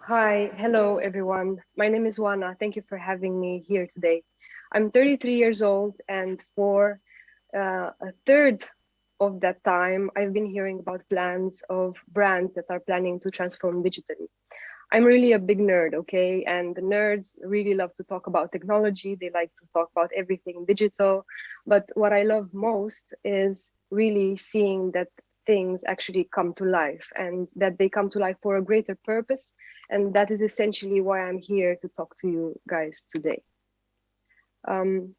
Hi, hello everyone. My name is Oana. Thank you for having me here today. I'm 33 years old, and for a third of that time, I've been hearing about plans of brands that are planning to transform digitally. I'm really a big nerd, okay? And the nerds really love to talk about technology. They like to talk about everything digital. But what I love most is really seeing that things actually come to life and that they come to life for a greater purpose. And that is essentially why I'm here to talk to you guys today. Um,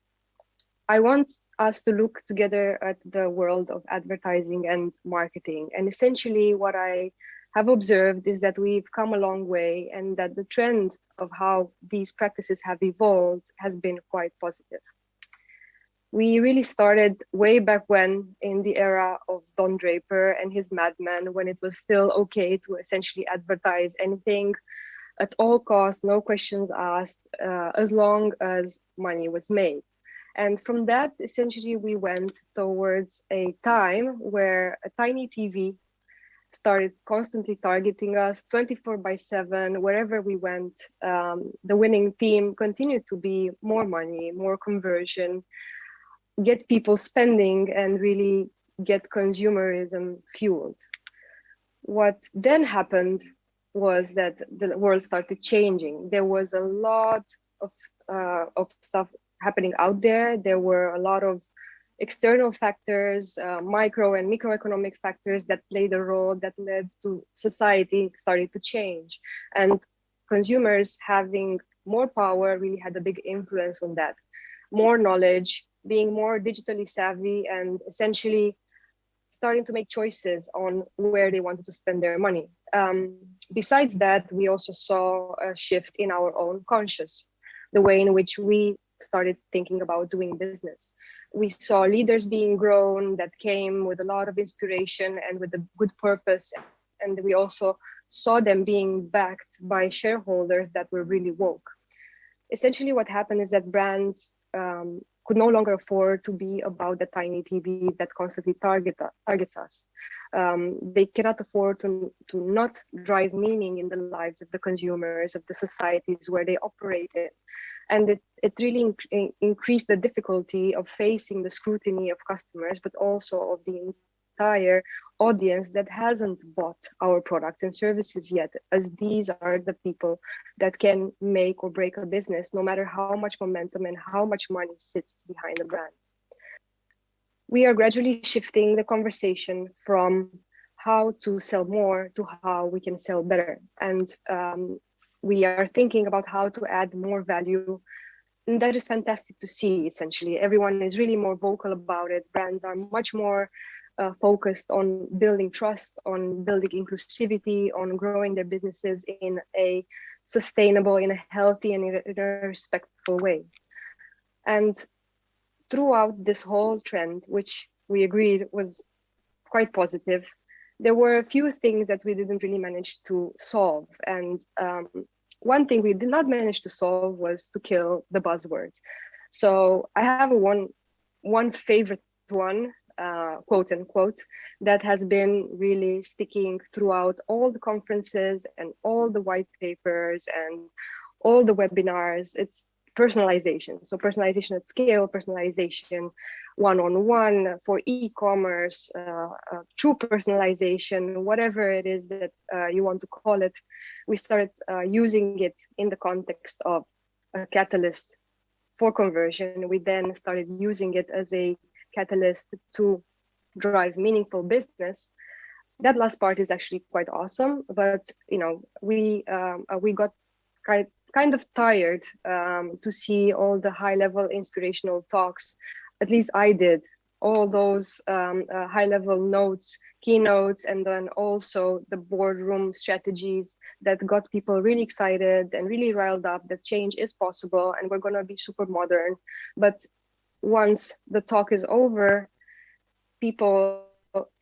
I want us to look together at the world of advertising and marketing. And essentially, what I have observed is that we've come a long way and that the trend of how these practices have evolved has been quite positive. We really started way back when in the era of Don Draper and his Mad Men, when it was still okay to essentially advertise anything at all costs, no questions asked, as long as money was made. And from that, essentially, we went towards a time where a tiny TV started constantly targeting us 24/7, wherever we went. The winning team continued to be more money, more conversion, get people spending, and really get consumerism fueled. What then happened was that the world started changing. There was a lot of stuff happening out there. There were a lot of external factors, micro and microeconomic factors that played a role that led to society starting to change. And consumers having more power really had a big influence on that. More knowledge, being more digitally savvy, and essentially starting to make choices on where they wanted to spend their money. Besides that, we also saw a shift in our own conscious, the way in which we started thinking about doing business. We saw leaders being grown that came with a lot of inspiration and with a good purpose. And we also saw them being backed by shareholders that were really woke. Essentially, what happened is that brands could no longer afford to be about the tiny TV that constantly targets us. They cannot afford to not drive meaning in the lives of the consumers, of the societies where they operate in. And it really increased the difficulty of facing the scrutiny of customers, but also of the entire audience that hasn't bought our products and services yet, as these are the people that can make or break a business, no matter how much momentum and how much money sits behind a brand. We are gradually shifting the conversation from how to sell more to how we can sell better. And we are thinking about how to add more value. And that is fantastic to see, essentially. Everyone is really more vocal about it. Brands are much more focused on building trust, on building inclusivity, on growing their businesses in a sustainable, in a healthy, and in a respectful way. And throughout this whole trend, which we agreed was quite positive, there were a few things that we didn't really manage to solve. And one thing we did not manage to solve was to kill the buzzwords. So I have one favorite one, quote unquote, that has been really sticking throughout all the conferences and all the white papers and all the webinars. It's personalization. So personalization at scale, personalization one-on-one for e-commerce, true personalization, whatever it is that you want to call it. We started using it in the context of a catalyst for conversion. We then started using it as a catalyst to drive meaningful business. That last part is actually quite awesome, but we got kind of tired to see all the high-level inspirational talks. At least I did. All those high-level notes, keynotes, and then also the boardroom strategies that got people really excited and really riled up that change is possible and we're going to be super modern. But once the talk is over, people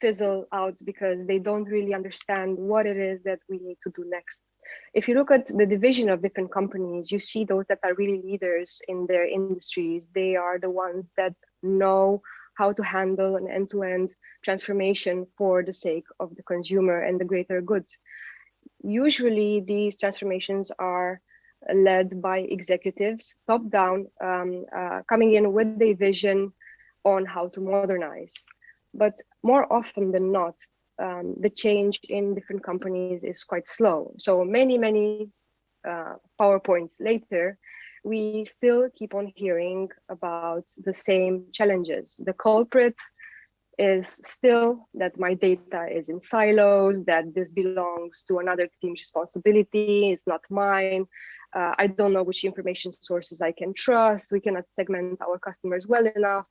fizzle out because they don't really understand what it is that we need to do next. If you look at the division of different companies, you see those that are really leaders in their industries. They are the ones that know how to handle an end-to-end transformation for the sake of the consumer and the greater good. Usually, these transformations are led by executives, top down, coming in with a vision on how to modernize. But more often than not, the change in different companies is quite slow. So many PowerPoints later, we still keep on hearing about the same challenges. The culprit is still that my data is in silos, that this belongs to another team's responsibility, it's not mine. I don't know which information sources I can trust. We cannot segment our customers well enough.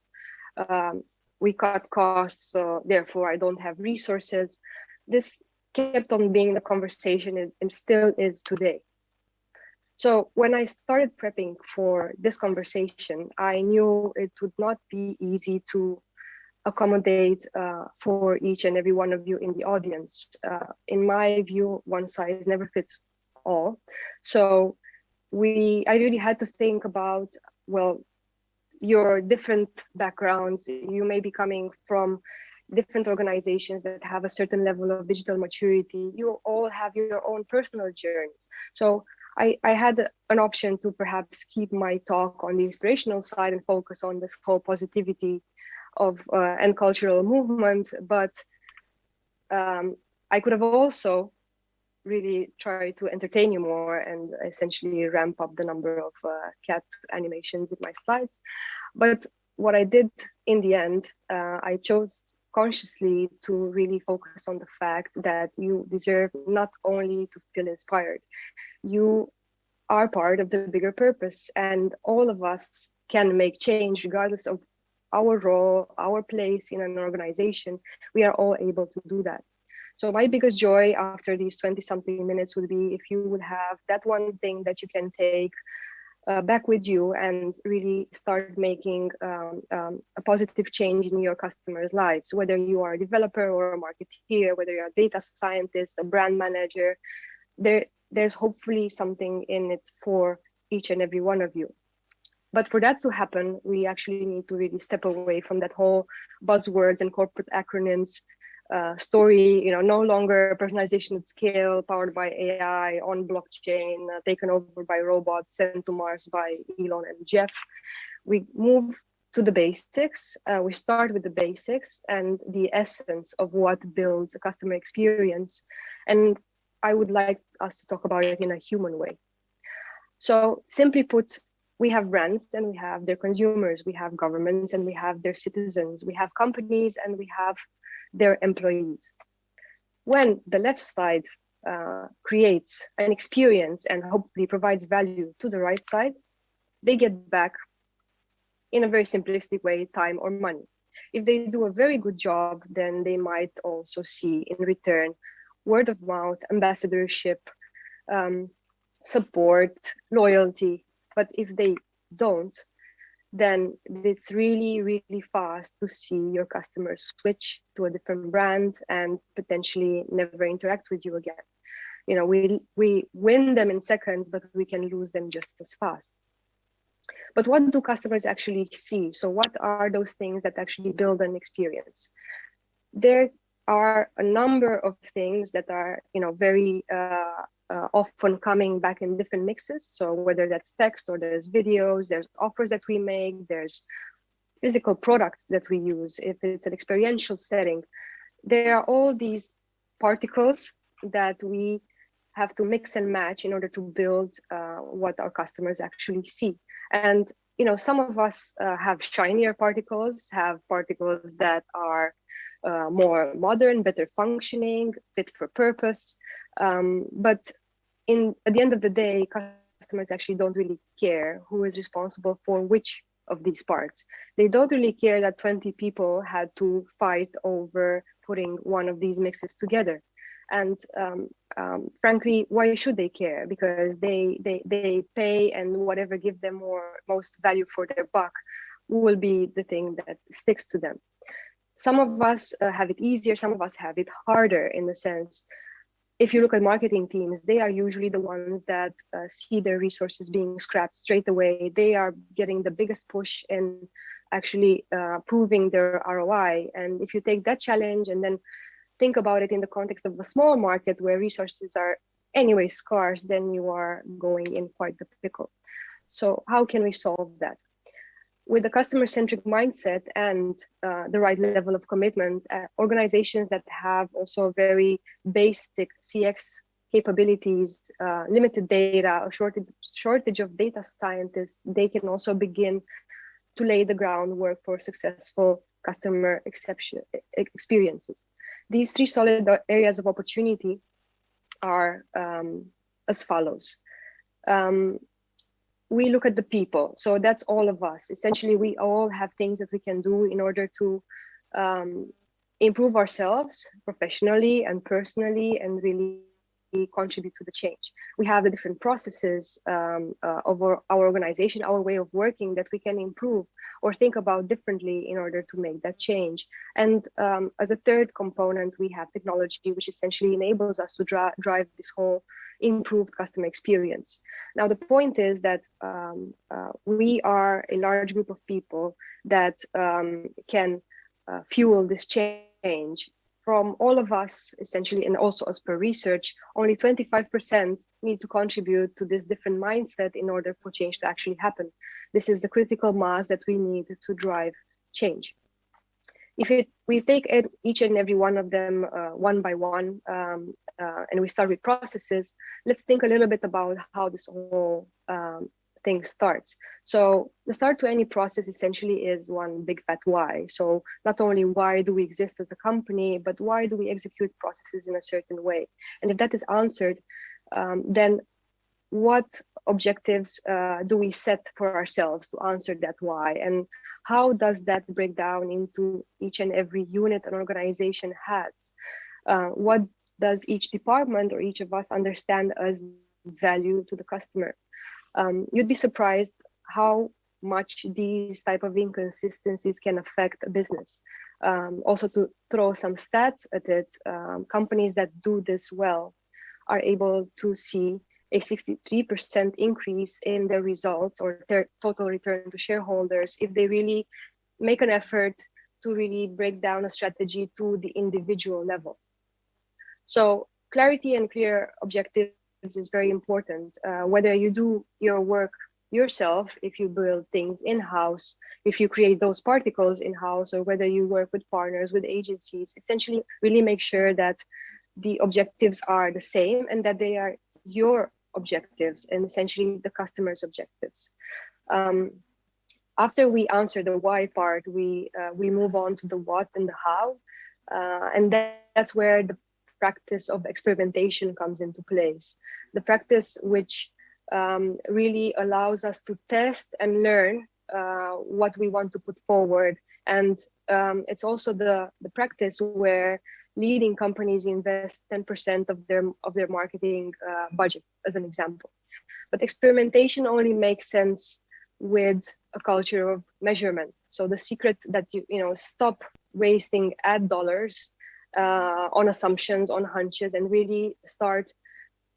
We cut costs, so therefore I don't have resources. This kept on being the conversation and still is today. So when I started prepping for this conversation, I knew it would not be easy to accommodate for each and every one of you in the audience. In my view, one size never fits all. So I really had to think about, well, your different backgrounds. You may be coming from different organizations that have a certain level of digital maturity. You all have your own personal journeys. So I had an option to perhaps keep my talk on the inspirational side and focus on this whole positivity of and cultural movement, but I could have also really tried to entertain you more and essentially ramp up the number of cat animations in my slides. But what I did in the end, I chose consciously to really focus on the fact that you deserve not only to feel inspired, you are part of the bigger purpose, and all of us can make change regardless of our role, our place in an organization. We are all able to do that. So my biggest joy after these 20-something minutes would be if you would have that one thing that you can take back with you and really start making a positive change in your customers' lives, whether you are a developer or a marketeer, whether you're a data scientist, a brand manager, there's hopefully something in it for each and every one of you. But for that to happen, we actually need to really step away from that whole buzzwords and corporate acronyms story, no longer personalization at scale, powered by AI, on blockchain, taken over by robots, sent to Mars by Elon and Jeff. We move to the basics. We start with the basics and the essence of what builds a customer experience. And I would like us to talk about it in a human way. So simply put, we have brands and we have their consumers, we have governments and we have their citizens, we have companies and we have their employees. When the left side creates an experience and hopefully provides value to the right side, they get back, in a very simplistic way, time or money. If they do a very good job, then they might also see in return word of mouth, ambassadorship, support, loyalty. But if they don't, then it's really fast to see your customers switch to a different brand and potentially never interact with you again. We win them in seconds, but we can lose them just as fast. But what do customers actually see? So what are those things that actually build an experience? There are a number of things that are, very often coming back in different mixes. So whether that's text or there's videos, there's offers that we make, there's physical products that we use, if it's an experiential setting, there are all these particles that we have to mix and match in order to build what our customers actually see. And, some of us have shinier particles, have particles that are more modern, better functioning, fit for purpose. But at the end of the day, customers actually don't really care who is responsible for which of these parts. They don't really care that 20 people had to fight over putting one of these mixes together. And frankly, why should they care? Because they pay, and whatever gives them most value for their buck will be the thing that sticks to them. Some of us have it easier, some of us have it harder, in the sense, if you look at marketing teams, they are usually the ones that see their resources being scrapped straight away. They are getting the biggest push in actually proving their ROI. And if you take that challenge and then think about it in the context of a small market where resources are anyway scarce, then you are going in quite the pickle. So how can we solve that? With a customer-centric mindset and the right level of commitment, organizations that have also very basic CX capabilities, limited data, a shortage of data scientists, they can also begin to lay the groundwork for successful customer experiences. These three solid areas of opportunity are as follows. We look at the people. So that's all of us. Essentially, we all have things that we can do in order to improve ourselves professionally and personally and really contribute to the change. We have the different processes of our organization, our way of working that we can improve or think about differently in order to make that change. And as a third component, we have technology, which essentially enables us to drive this whole improved customer experience. Now, the point is that we are a large group of people that can fuel this change. From all of us, essentially, and also as per research, only 25% need to contribute to this different mindset in order for change to actually happen. This is the critical mass that we need to drive change. If we take each and every one of them one by one, and we start with processes, let's think a little bit about how this whole thing starts. So the start to any process essentially is one big fat why. So not only why do we exist as a company, but why do we execute processes in a certain way? And if that is answered, then what objectives do we set for ourselves to answer that why? And how does that break down into each and every unit an organization has? What does each department or each of us understand as value to the customer? You'd be surprised how much these type of inconsistencies can affect a business. Also, to throw some stats at it, companies that do this well are able to see a 63% increase in their results or their total return to shareholders if they really make an effort to really break down a strategy to the individual level. So clarity and clear objectives is very important. Whether you do your work yourself, if you build things in-house, if you create those particles in-house, or whether you work with partners, with agencies, essentially really make sure that the objectives are the same and that they are your objectives and essentially the customer's objectives. After we answer the why part, we move on to the what and the how. And that's where the practice of experimentation comes into place. The practice which really allows us to test and learn what we want to put forward. And it's also the practice where leading companies invest 10% of their marketing budget, as an example. But experimentation only makes sense with a culture of measurement. So the secret that you stop wasting ad dollars on assumptions, on hunches, and really start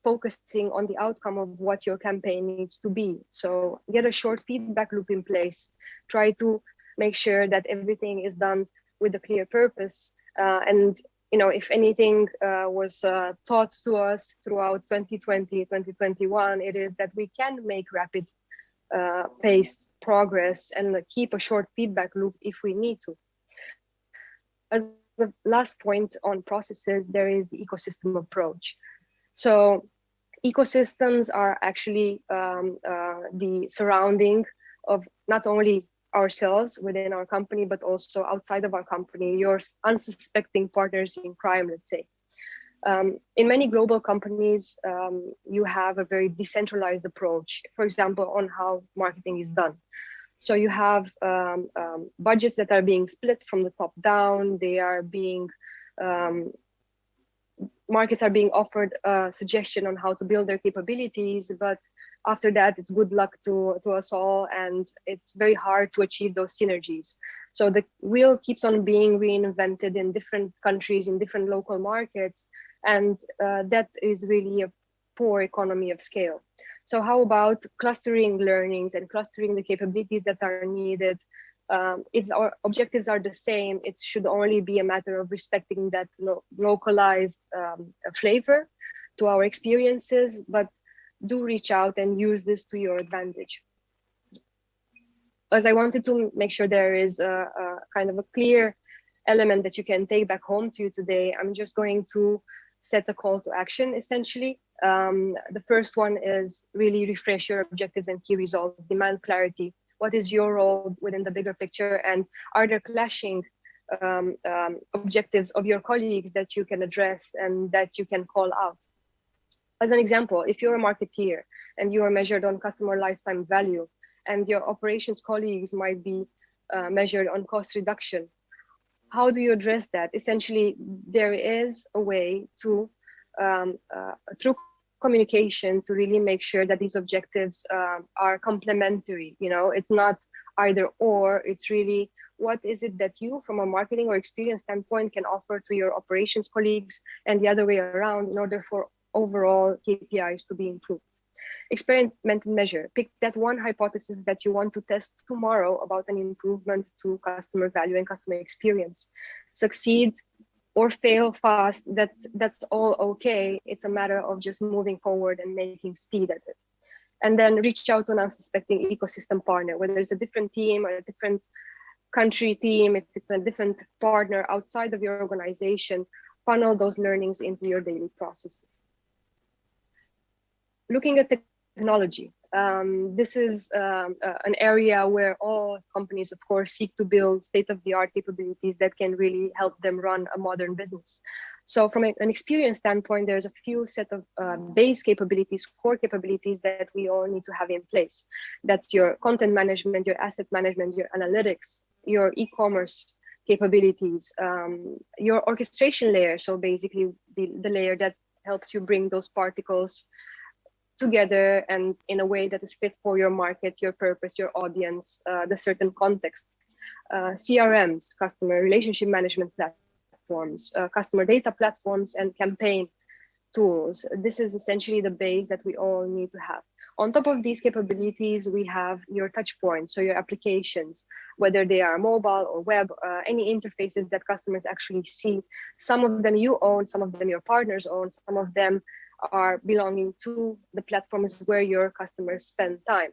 focusing on the outcome of what your campaign needs to be. So get a short feedback loop in place. Try to make sure that everything is done with a clear purpose. And if anything was taught to us throughout 2020, 2021, it is that we can make rapid paced progress and keep a short feedback loop if we need to. As the last point on processes, there is the ecosystem approach. So ecosystems are actually the surrounding of not only ourselves within our company, but also outside of our company, your unsuspecting partners in crime, let's say. In many global companies, you have a very decentralized approach, for example, on how marketing is done. So you have budgets that are being split from the top down. They are being, markets are being offered a suggestion on how to build their capabilities, but after that, it's good luck to us all, and it's very hard to achieve those synergies. So the wheel keeps on being reinvented in different countries, in different local markets, and that is really a poor economy of scale. So how about clustering learnings and clustering the capabilities that are needed? If our objectives are the same, it should only be a matter of respecting that localized flavor. to our experiences, but do reach out and use this to your advantage. As I wanted to make sure there is a kind of a clear element that you can take back home to you today, I'm just going to set a call to action, essentially. The first one is really refresh your objectives and key results, demand clarity. What is your role within the bigger picture? And are there clashing objectives of your colleagues that you can address and that you can call out? As an example, if you're a marketeer and you are measured on customer lifetime value, and your operations colleagues might be measured on cost reduction, how do you address that? Essentially, there is a way to, through communication, to really make sure that these objectives are complementary. You know, it's not either or, it's really what is it that you, from a marketing or experience standpoint, can offer to your operations colleagues, and the other way around, in order for overall KPIs to be improved. Experiment and measure. Pick that one hypothesis that you want to test tomorrow about an improvement to customer value and customer experience. Succeed or fail fast, that's all okay. It's a matter of just moving forward and making speed at it. And then reach out to an unsuspecting ecosystem partner, whether it's a different team or a different country team, if it's a different partner outside of your organization, funnel those learnings into your daily processes. Looking at technology, this is an area where all companies, of course, seek to build state-of-the-art capabilities that can really help them run a modern business. So from an experience standpoint, there's a few set of base capabilities, core capabilities that we all need to have in place. That's your content management, your asset management, your analytics, your e-commerce capabilities, your orchestration layer. So basically the layer that helps you bring those particles together and in a way that is fit for your market, your purpose, your audience, the certain context. CRMs, customer relationship management platforms, customer data platforms, and campaign tools. This is essentially the base that we all need to have. On top of these capabilities, we have your touch points, so your applications, whether they are mobile or web, any interfaces that customers actually see. Some of them you own, some of them your partners own, some of them are belonging to the platforms where your customers spend time.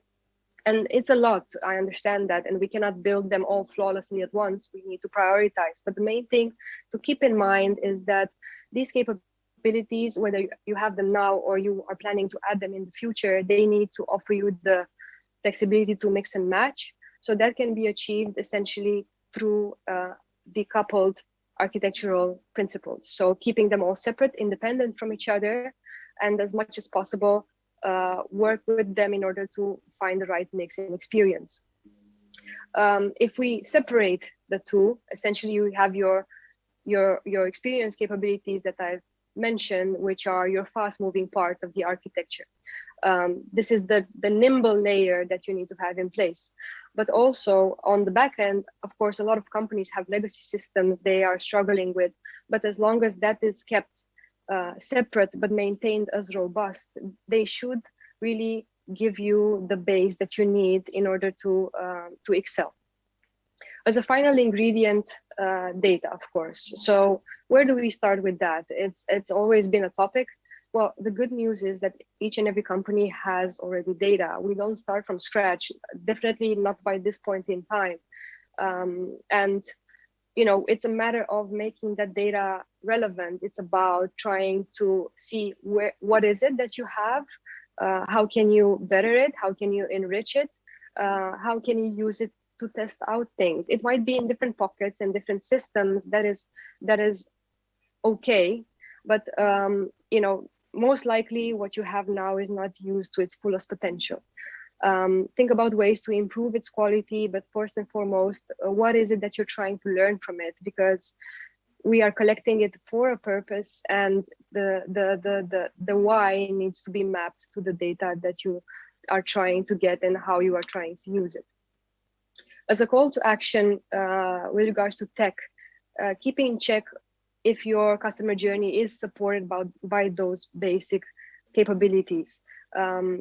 And it's a lot, I understand that, and we cannot build them all flawlessly at once. We need to prioritize. But the main thing to keep in mind is that these capabilities, whether you have them now or you are planning to add them in the future, they need to offer you the flexibility to mix and match. So that can be achieved essentially through decoupled architectural principles. So keeping them all separate, independent from each other, and as much as possible, work with them in order to find the right mix and experience. If we separate the two, essentially you have your experience capabilities that I've mentioned, which are your fast-moving part of the architecture. This is the nimble layer that you need to have in place. But also on the back end, of course, a lot of companies have legacy systems they are struggling with, but as long as that is kept separate but maintained as robust, they should really give you the base that you need in order to excel. As a final ingredient, data, of course. So where do we start with that? It's always been a topic. Well, the good news is that each and every company has already data. We don't start from scratch, definitely not by this point in time. And you know, it's a matter of making that data relevant. It's about trying to see what is it that you have, how can you better it, how can you enrich it, how can you use it to test out things. It might be in different pockets and different systems. That is okay, but you know, most likely what you have now is not used to its fullest potential. Think about ways to improve its quality, but first and foremost, what is it that you're trying to learn from it? Because we are collecting it for a purpose, and the why needs to be mapped to the data that you are trying to get and how you are trying to use it. As a call to action with regards to tech, keeping in check if your customer journey is supported by those basic capabilities.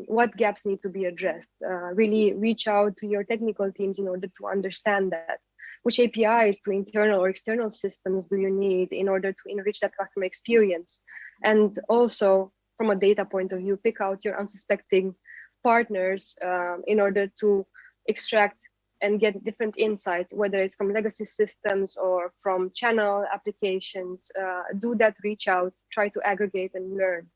What gaps need to be addressed? Really reach out to your technical teams in order to understand that. Which APIs to internal or external systems do you need in order to enrich that customer experience? And also from a data point of view, pick out your unsuspecting partners in order to extract and get different insights, whether it's from legacy systems or from channel applications. Do that, reach out, try to aggregate and learn.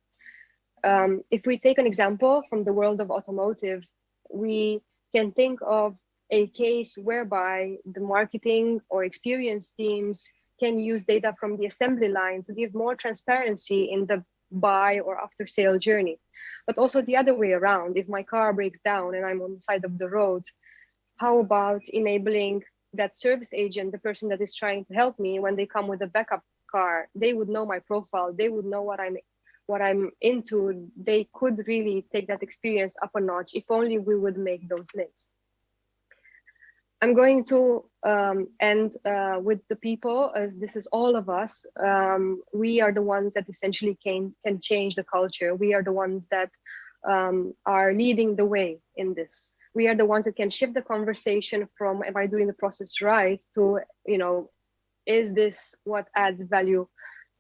If we take an example from the world of automotive, we can think of a case whereby the marketing or experience teams can use data from the assembly line to give more transparency in the buy or after sale journey. But also the other way around, if my car breaks down and I'm on the side of the road, how about enabling that service agent, the person that is trying to help me, when they come with a backup car, they would know my profile, they would know what I'm into. They could really take that experience up a notch if only we would make those links. I'm going to end with the people, as this is all of us. We are the ones that essentially can change the culture. We are the ones that are leading the way in this. We are the ones that can shift the conversation from, am I doing the process right, to, is this what adds value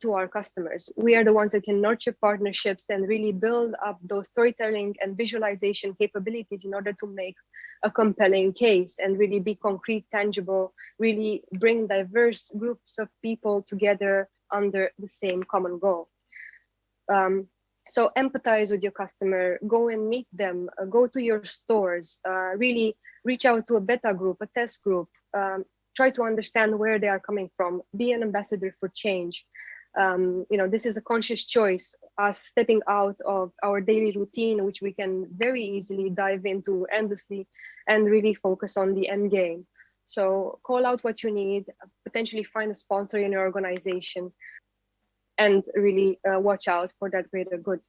to our customers? We are the ones that can nurture partnerships and really build up those storytelling and visualization capabilities in order to make a compelling case and really be concrete, tangible, really bring diverse groups of people together under the same common goal. So empathize with your customer, go and meet them, go to your stores, really reach out to a beta group, a test group, try to understand where they are coming from, be an ambassador for change. This is a conscious choice, us stepping out of our daily routine, which we can very easily dive into endlessly and really focus on the end game. So call out what you need, potentially find a sponsor in your organization, and really watch out for that greater good.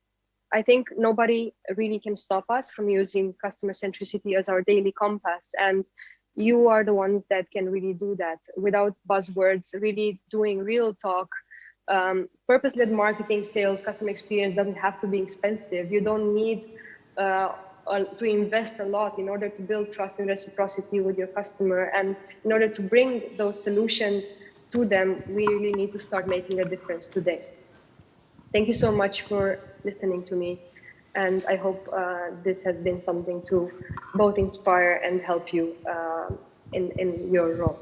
I think nobody really can stop us from using customer centricity as our daily compass. And you are the ones that can really do that without buzzwords, really doing real talk. Purpose-led marketing, sales, customer experience doesn't have to be expensive. You don't need to invest a lot in order to build trust and reciprocity with your customer. And in order to bring those solutions to them, we really need to start making a difference today. Thank you so much for listening to me. And I hope this has been something to both inspire and help you in your role.